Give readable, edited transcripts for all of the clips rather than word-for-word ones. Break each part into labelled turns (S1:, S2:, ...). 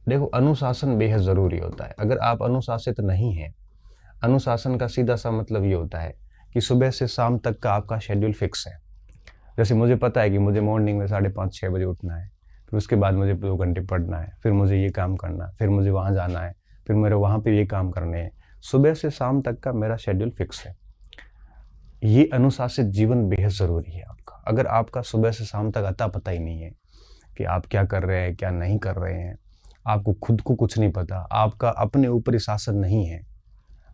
S1: देखो, अनुशासन बेहद ज़रूरी होता है। अगर आप अनुशासित नहीं हैं, अनुशासन का सीधा-सा मतलब ये होता है कि सुबह से शाम तक का आपका शेड्यूल फिक्स है। जैसे मुझे पता है कि मुझे मॉर्निंग में 5:30-6 बजे उठना है, फिर उसके बाद मुझे 2 घंटे पढ़ना है, फिर मुझे ये काम करना है, फिर मुझे वहाँ जाना है, फिर मेरे वहाँ पे ये काम करने हैं। सुबह से शाम तक का मेरा शेड्यूल फिक्स है। ये अनुशासित जीवन बेहद ज़रूरी है आपका। अगर आपका सुबह से शाम तक अता-पता ही नहीं है कि आप क्या कर रहे हैं, क्या नहीं कर रहे हैं, आपको खुद को कुछ नहीं पता, आपका अपने ऊपर ही शासन नहीं है,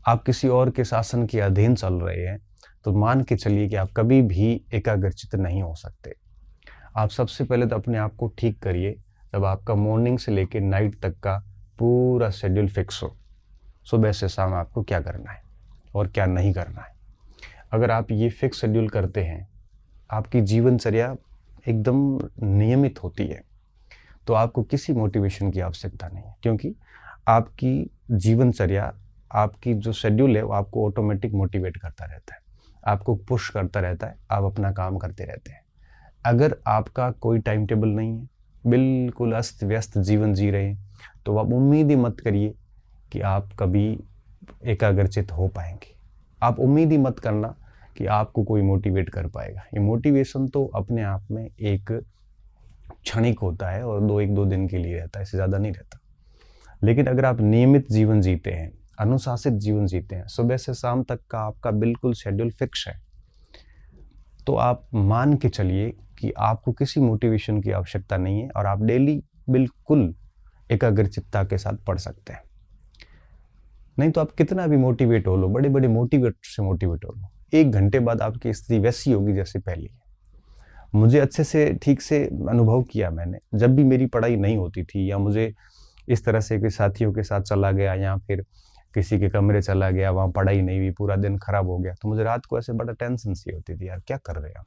S1: आप किसी और के शासन के अधीन चल रहे हैं, तो मान के चलिए कि आप कभी भी एकाग्रचित्त नहीं हो सकते। आप सबसे पहले तो अपने आप को ठीक करिए, जब आपका मॉर्निंग से लेके नाइट तक का पूरा शेड्यूल फिक्स हो। सुबह से शाम आपको क्या करना है और क्या नहीं करना है। अगर आप ये फिक्स शेड्यूल करते हैं, आपकी जीवनचर्या एकदम नियमित होती है, तो आपको किसी मोटिवेशन की आवश्यकता नहीं है, क्योंकि आपकी जीवनचर्या, आपकी जो शेड्यूल है वो आपको ऑटोमेटिक मोटिवेट करता रहता है, आपको पुश करता रहता है, आप अपना काम करते रहते हैं। अगर आपका कोई टाइम टेबल नहीं है, बिल्कुल अस्त व्यस्त जीवन जी रहे हैं, तो आप उम्मीद ही मत करिए कि आप कभी एकाग्रचित हो पाएंगे। आप उम्मीद ही मत करना कि आपको कोई मोटिवेट कर पाएगा। ये मोटिवेशन तो अपने आप में एक क्षणिक होता है और 1-2 दिन के लिए रहता है, इससे ज़्यादा नहीं रहता। लेकिन अगर आप नियमित जीवन जीते हैं, अनुशासित जीवन जीते हैं, सुबह से शाम तक का आपका बिल्कुल शेड्यूल फिक्स है, तो आप मान के चलिए कि आपको किसी मोटिवेशन की आवश्यकता नहीं है और आप डेली बिल्कुल एकाग्रचित्ता के साथ पढ़ सकते हैं। नहीं तो आप कितना भी मोटिवेट हो लो, बड़े बड़े मोटिवेट से मोटिवेट हो लो, 1 घंटे बाद आपकी स्थिति वैसी होगी जैसे पहली है। मुझे अच्छे से ठीक से अनुभव किया मैंने, जब भी मेरी पढ़ाई नहीं होती थी या मुझे इस तरह से कि साथियों के साथ चला गया या फिर किसी के कमरे चला गया, वहाँ पढ़ाई नहीं हुई, पूरा दिन खराब हो गया, तो मुझे रात को ऐसे बड़ा टेंशन सी होती थी, यार क्या कर रहे हैं हम,